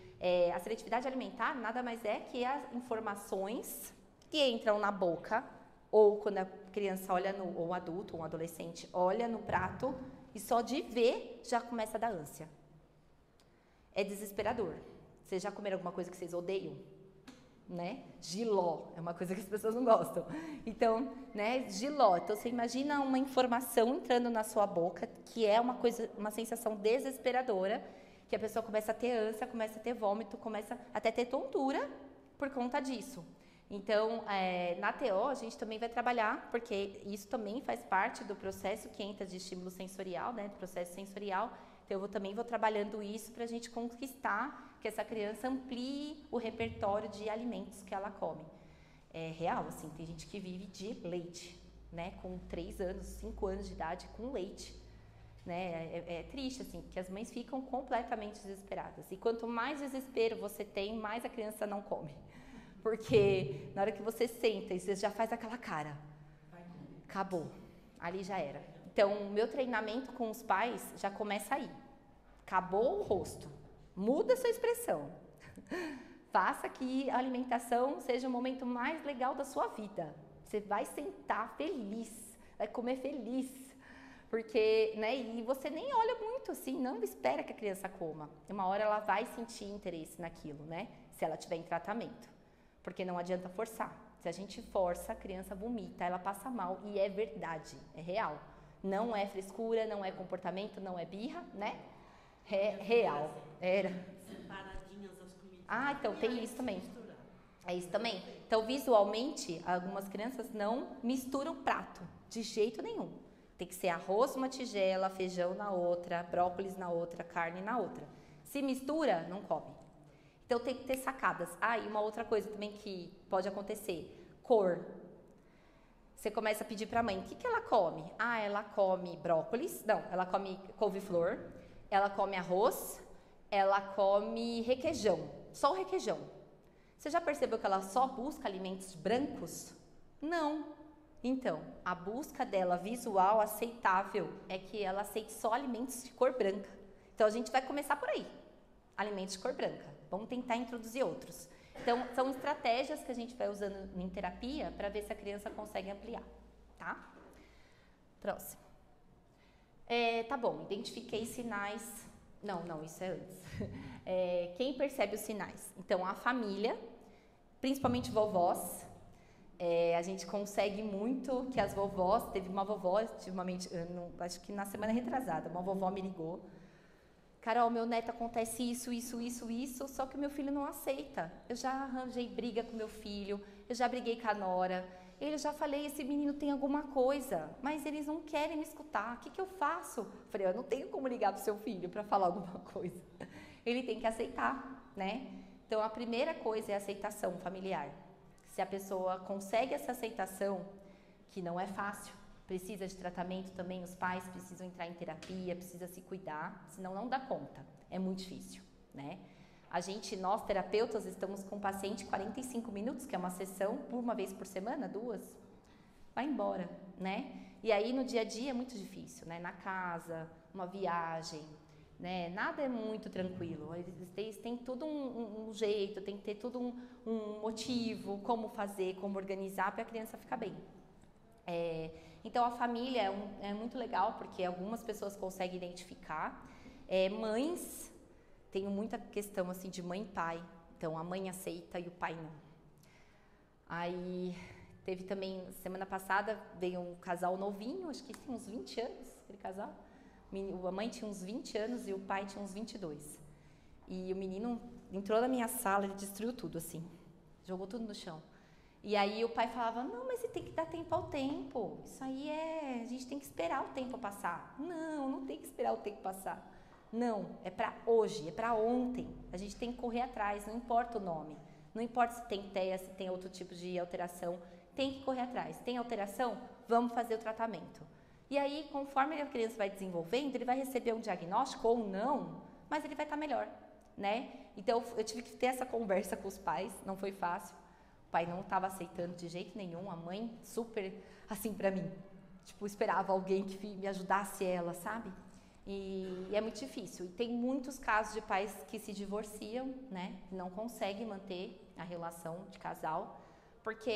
a seletividade alimentar nada mais é que as informações que entram na boca ou quando a criança olha ou um adulto, ou um adolescente olha no prato e só de ver já começa a dar ânsia. É desesperador, Vocês já comeram alguma coisa que vocês odeiam? Né? Jiló é uma coisa que as pessoas não gostam. Então, né, jiló. Então você imagina uma informação entrando na sua boca, que é uma sensação desesperadora, que a pessoa começa a ter ânsia, começa a ter vômito, começa até ter tontura por conta disso. Então, na TO, a gente também vai trabalhar, porque isso também faz parte do processo que entra de estímulo sensorial, né, do processo sensorial. Então, eu também vou trabalhando isso para a gente conquistar que essa criança amplie o repertório de alimentos que ela come. É real, assim, tem gente que vive de leite, né, com 3 anos, 5 anos de idade, com leite. Né? É triste, assim, porque as mães ficam completamente desesperadas. E quanto mais desespero você tem, mais a criança não come. Porque na hora que você senta e você já faz aquela cara, acabou, ali já era. Então, o meu treinamento com os pais já começa aí. Acabou o rosto, muda a sua expressão. Faça que a alimentação seja o momento mais legal da sua vida. Você vai sentar feliz, vai comer feliz. Porque, né, e você nem olha muito assim, não espera que a criança coma. Uma hora ela vai sentir interesse naquilo, né, se ela estiver em tratamento. Porque não adianta forçar. Se a gente força, a criança vomita, ela passa mal, e é verdade, é real. Não é frescura, não é comportamento, não é birra, né? É real. Era. Separadinhas as comidas. Ah, então tem isso também. É isso também. Então, visualmente, algumas crianças não misturam prato, de jeito nenhum. Tem que ser arroz numa tigela, feijão na outra, brócolis na outra, carne na outra. Se mistura, não come. Então, tem que ter sacadas. Ah, e uma outra coisa também que pode acontecer. Cor. Você começa a pedir para a mãe, o que ela come? Ah, ela come brócolis. Não, ela come couve-flor. Ela come arroz. Ela come requeijão. Só o requeijão. Você já percebeu que ela só busca alimentos brancos? Não. Então, a busca dela visual aceitável é que ela aceite só alimentos de cor branca. Então, a gente vai começar por aí. Alimentos de cor branca. Vamos tentar introduzir outros. Então, são estratégias que a gente vai usando em terapia para ver se a criança consegue ampliar, tá? Próximo. Tá bom, identifiquei sinais. Não, isso é antes. Quem percebe os sinais? Então, a família, principalmente vovós. A gente consegue muito que as vovós, teve uma vovó, ultimamente, acho que na semana retrasada, uma vovó me ligou. Carol, meu neto acontece isso, só que o meu filho não aceita. Eu já arranjei briga com meu filho, eu já briguei com a nora, eu já falei, esse menino tem alguma coisa, mas eles não querem me escutar, o que eu faço? Eu falei, eu não tenho como ligar pro seu filho para falar alguma coisa. Ele tem que aceitar, né? Então, a primeira coisa é a aceitação familiar. Se a pessoa consegue essa aceitação, que não é fácil, precisa de tratamento também, os pais precisam entrar em terapia, precisa se cuidar, senão não dá conta, é muito difícil, né? Nós terapeutas, estamos com o paciente 45 minutos, que é uma sessão, por uma vez por semana, 2, vai embora, né? E aí no dia a dia é muito difícil, né? Na casa, uma viagem, né? Nada é muito tranquilo, eles têm tudo um jeito, tem que ter tudo um motivo, como fazer, como organizar para a criança ficar bem. Então, a família é muito legal, porque algumas pessoas conseguem identificar. Mães, tenho muita questão assim de mãe e pai. Então, a mãe aceita e o pai não. Aí, teve também, semana passada, veio um casal novinho, acho que tem uns 20 anos, aquele casal. A mãe tinha uns 20 anos e o pai tinha uns 22. E o menino entrou na minha sala, ele destruiu tudo, assim. Jogou tudo no chão. E aí o pai falava, não, mas você tem que dar tempo ao tempo. Isso aí a gente tem que esperar o tempo passar. Não tem que esperar o tempo passar. Não, é para hoje, é para ontem. A gente tem que correr atrás, não importa o nome. Não importa se tem TEA, se tem outro tipo de alteração. Tem que correr atrás. Tem alteração? Vamos fazer o tratamento. E aí, conforme a criança vai desenvolvendo, ele vai receber um diagnóstico ou não, mas ele vai estar melhor, né? Então, eu tive que ter essa conversa com os pais, não foi fácil. O pai não estava aceitando de jeito nenhum, a mãe super assim pra mim. Tipo, esperava alguém que me ajudasse ela, sabe? E é muito difícil. E tem muitos casos de pais que se divorciam, né? Não conseguem manter a relação de casal, porque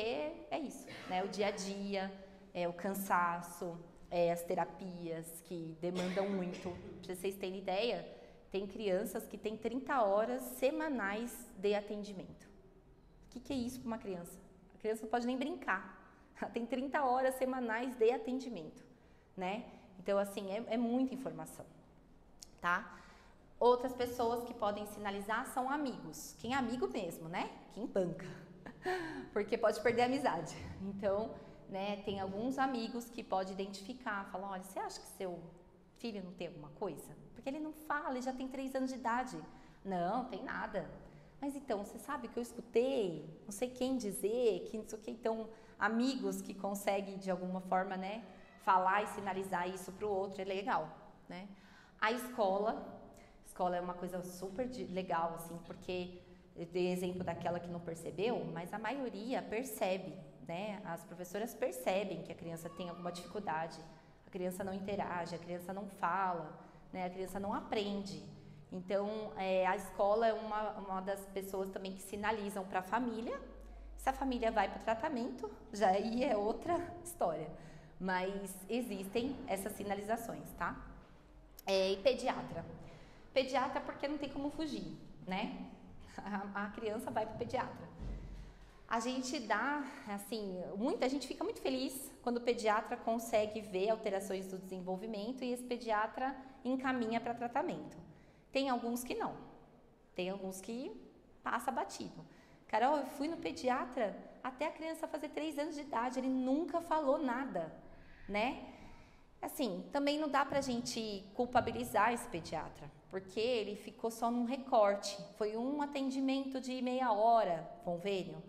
é isso, né? O dia a dia, o cansaço, as terapias que demandam muito. Pra vocês terem ideia, Tem crianças que têm 30 horas semanais de atendimento. O que é isso para uma criança? A criança não pode nem brincar. Ela tem 30 horas semanais de atendimento, né? Então, assim, é muita informação, tá? Outras pessoas que podem sinalizar são amigos. Quem é amigo mesmo, né? Quem banca. Porque pode perder a amizade. Então, né, tem alguns amigos que pode identificar, falar, olha, você acha que seu filho não tem alguma coisa? Porque ele não fala, ele já tem 3 anos de idade. Não, tem nada. Mas então, você sabe que eu escutei, não sei quem dizer, que não sei o que. Então, amigos que conseguem, de alguma forma, né, falar e sinalizar isso para o outro, é legal, né? A escola é uma coisa super legal, assim, porque eu dei exemplo daquela que não percebeu, mas a maioria percebe, né? As professoras percebem que a criança tem alguma dificuldade, a criança não interage, a criança não fala, né? A criança não aprende. Então, a escola é uma das pessoas também que sinalizam para a família. Se a família vai para o tratamento, já aí é outra história. Mas existem essas sinalizações, tá? E pediatra. Pediatra porque não tem como fugir, né? A criança vai para o pediatra. A gente dá, assim, a gente fica muito feliz quando o pediatra consegue ver alterações do desenvolvimento e esse pediatra encaminha para tratamento. Tem alguns que não. Tem alguns que passa batido. Carol, eu fui no pediatra até a criança fazer 3 anos de idade, ele nunca falou nada, né? Assim, também não dá pra gente culpabilizar esse pediatra, porque ele ficou só num recorte. Foi um atendimento de meia hora, convênio.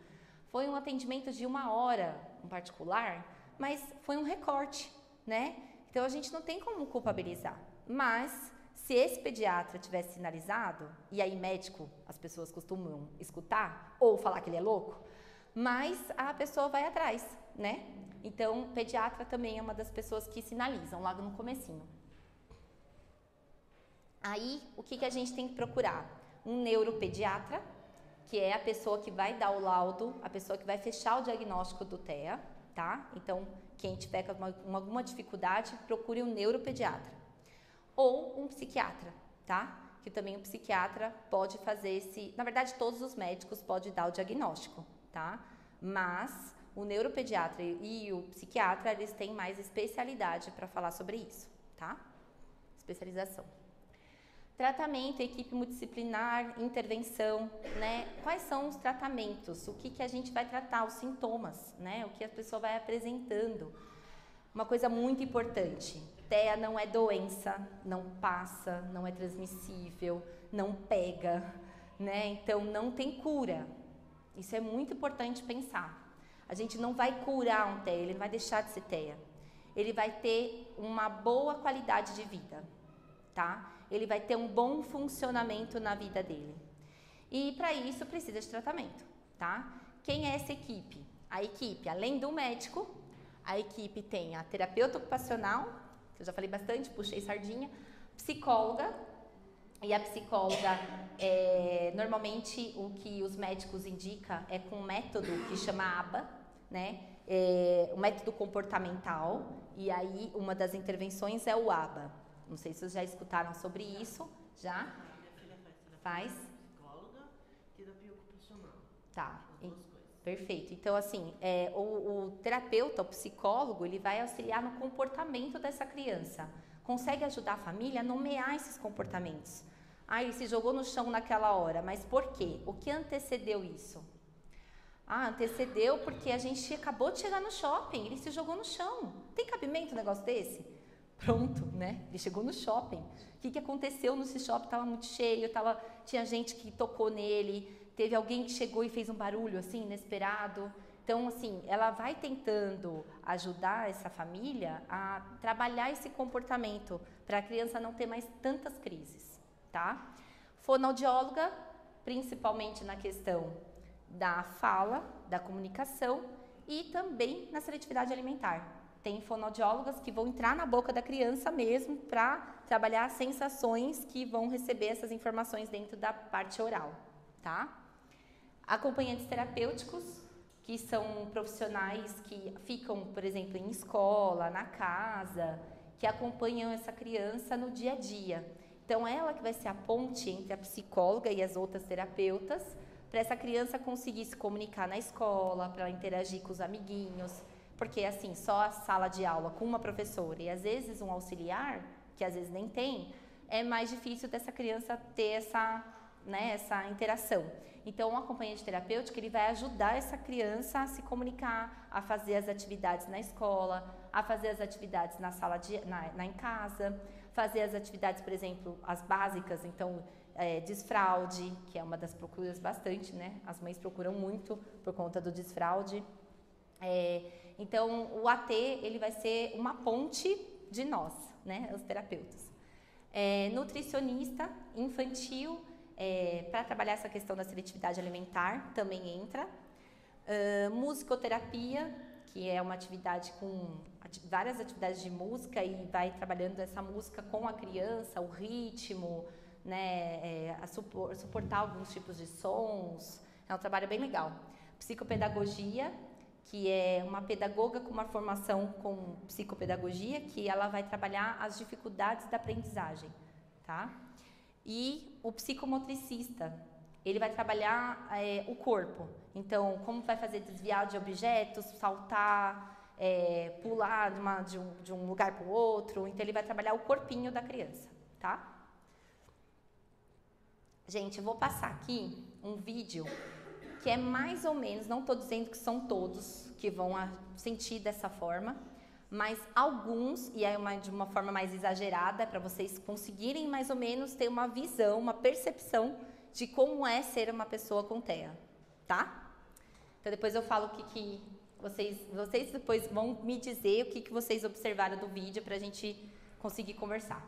Foi um atendimento de 1 hora, um particular, mas foi um recorte, né? Então, a gente não tem como culpabilizar. Mas, se esse pediatra tivesse sinalizado, e aí médico, as pessoas costumam escutar, ou falar que ele é louco, mas a pessoa vai atrás, né? Então, pediatra também é uma das pessoas que sinalizam logo no comecinho. Aí, o que a gente tem que procurar? Um neuropediatra, que é a pessoa que vai dar o laudo, a pessoa que vai fechar o diagnóstico do TEA, tá? Então, quem tiver com alguma dificuldade, procure um neuropediatra. Ou um psiquiatra, tá? Que também o psiquiatra pode fazer na verdade, todos os médicos podem dar o diagnóstico, tá? Mas o neuropediatra e o psiquiatra, eles têm mais especialidade para falar sobre isso, tá? Especialização. Tratamento, equipe multidisciplinar, intervenção, né? Quais são os tratamentos? O que a gente vai tratar? Os sintomas, né? O que a pessoa vai apresentando. Uma coisa muito importante, TEA não é doença, não passa, não é transmissível, não pega, né? Então, não tem cura. Isso é muito importante pensar. A gente não vai curar um TEA, ele não vai deixar de ser TEA. Ele vai ter uma boa qualidade de vida, tá? Ele vai ter um bom funcionamento na vida dele. E para isso precisa de tratamento, tá? Quem é essa equipe? A equipe, além do médico, a equipe tem a terapeuta ocupacional, que eu já falei bastante, puxei sardinha, psicóloga, e a psicóloga, normalmente o que os médicos indicam é com um método que chama ABA, né? O método comportamental, e aí uma das intervenções é o ABA. Não sei se vocês já escutaram sobre isso, já? Minha filha faz psicóloga e terapia ocupacional. Tá. As 2 coisas. Perfeito. Então, assim, o terapeuta, o psicólogo, ele vai auxiliar no comportamento dessa criança. Consegue ajudar a família a nomear esses comportamentos. Ah, ele se jogou no chão naquela hora, mas por quê? O que antecedeu isso? Ah, antecedeu porque a gente acabou de chegar no shopping, ele se jogou no chão. Tem cabimento um negócio desse? Pronto, né? Ele chegou no shopping. O que aconteceu nesse shopping? Estava muito cheio, tinha gente que tocou nele, teve alguém que chegou e fez um barulho assim, inesperado. Então, assim, ela vai tentando ajudar essa família a trabalhar esse comportamento para a criança não ter mais tantas crises, tá? Fonoaudióloga, principalmente na questão da fala, da comunicação e também na seletividade alimentar. Tem fonoaudiólogas que vão entrar na boca da criança mesmo para trabalhar as sensações que vão receber essas informações dentro da parte oral, tá? Acompanhantes terapêuticos, que são profissionais que ficam, por exemplo, em escola, na casa, que acompanham essa criança no dia a dia. Então, ela que vai ser a ponte entre a psicóloga e as outras terapeutas, para essa criança conseguir se comunicar na escola, para ela interagir com os amiguinhos, porque assim, só a sala de aula com uma professora e às vezes um auxiliar, que às vezes nem tem, é mais difícil dessa criança ter essa, né, essa interação. Então, o acompanhante terapêutico, ele vai ajudar essa criança a se comunicar, a fazer as atividades na escola, a fazer as atividades na sala em casa, fazer as atividades, por exemplo, as básicas, então, desfraude, que é uma das procuras bastante, né? As mães procuram muito por conta do desfraude. Então, o AT, ele vai ser uma ponte de nós, né? Os terapeutas. Nutricionista infantil, para trabalhar essa questão da seletividade alimentar, também entra. Musicoterapia, que é uma atividade com várias atividades de música e vai trabalhando essa música com a criança, o ritmo, né, a suportar alguns tipos de sons. É um trabalho bem legal. Psicopedagogia, que é uma pedagoga com uma formação com psicopedagogia, que ela vai trabalhar as dificuldades da aprendizagem, tá? E o psicomotricista, ele vai trabalhar o corpo. Então, como vai fazer desviar de objetos, saltar, pular de um lugar para o outro. Então, ele vai trabalhar o corpinho da criança, tá? Gente, eu vou passar aqui um vídeo que é mais ou menos, não estou dizendo que são todos que vão sentir dessa forma, mas alguns, e é de uma forma mais exagerada, para vocês conseguirem mais ou menos ter uma visão, uma percepção de como é ser uma pessoa com TEA, tá? Então, depois eu falo o que vocês depois vão me dizer o que vocês observaram do vídeo para a gente conseguir conversar.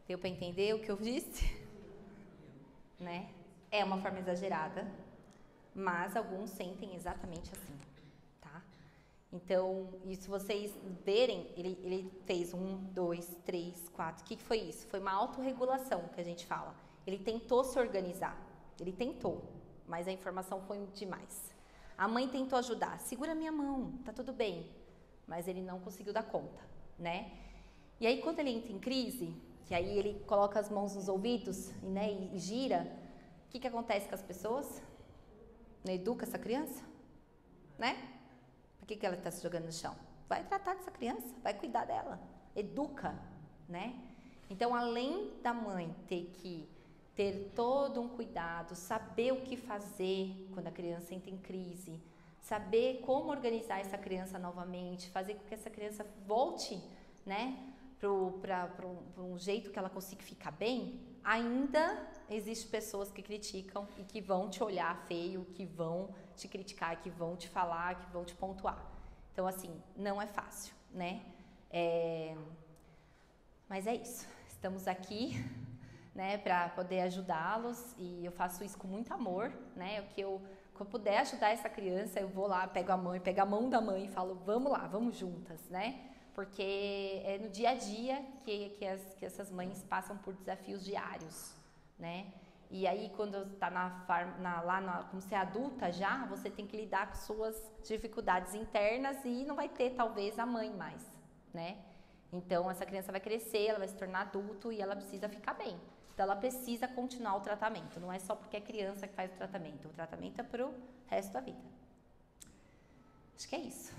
Deu para entender o que eu disse? Né? É uma forma exagerada, mas alguns sentem exatamente assim, tá? Então, e se vocês verem, ele fez 1, 2, 3, 4. O que foi isso? Foi uma autorregulação que a gente fala. Ele tentou se organizar. Ele tentou, mas a informação foi demais. A mãe tentou ajudar. Segura minha mão, tá tudo bem. Mas ele não conseguiu dar conta, né? E aí, quando ele entra em crise, que aí ele coloca as mãos nos ouvidos, né, e gira, o que acontece com as pessoas? Não educa essa criança? Né? Por que ela está se jogando no chão? Vai tratar dessa criança, vai cuidar dela. Educa, né? Então, além da mãe ter que ter todo um cuidado, saber o que fazer quando a criança entra em crise, saber como organizar essa criança novamente, fazer com que essa criança volte, né, para um jeito que ela consiga ficar bem, ainda existem pessoas que criticam e que vão te olhar feio, que vão te criticar, que vão te falar, que vão te pontuar. Então, assim, não é fácil, né? Mas é isso. Estamos aqui, né, para poder ajudá-los e eu faço isso com muito amor, né? Quando eu puder ajudar essa criança, eu vou lá, pego a mão da mãe e falo, vamos lá, vamos juntas, né? Porque é no dia a dia que essas mães passam por desafios diários, né? E aí, quando está como você é adulta já, você tem que lidar com suas dificuldades internas e não vai ter, talvez, a mãe mais, né? Então, essa criança vai crescer, ela vai se tornar adulto e ela precisa ficar bem. Então, ela precisa continuar o tratamento. Não é só porque é criança que faz o tratamento é para o resto da vida. Acho que é isso.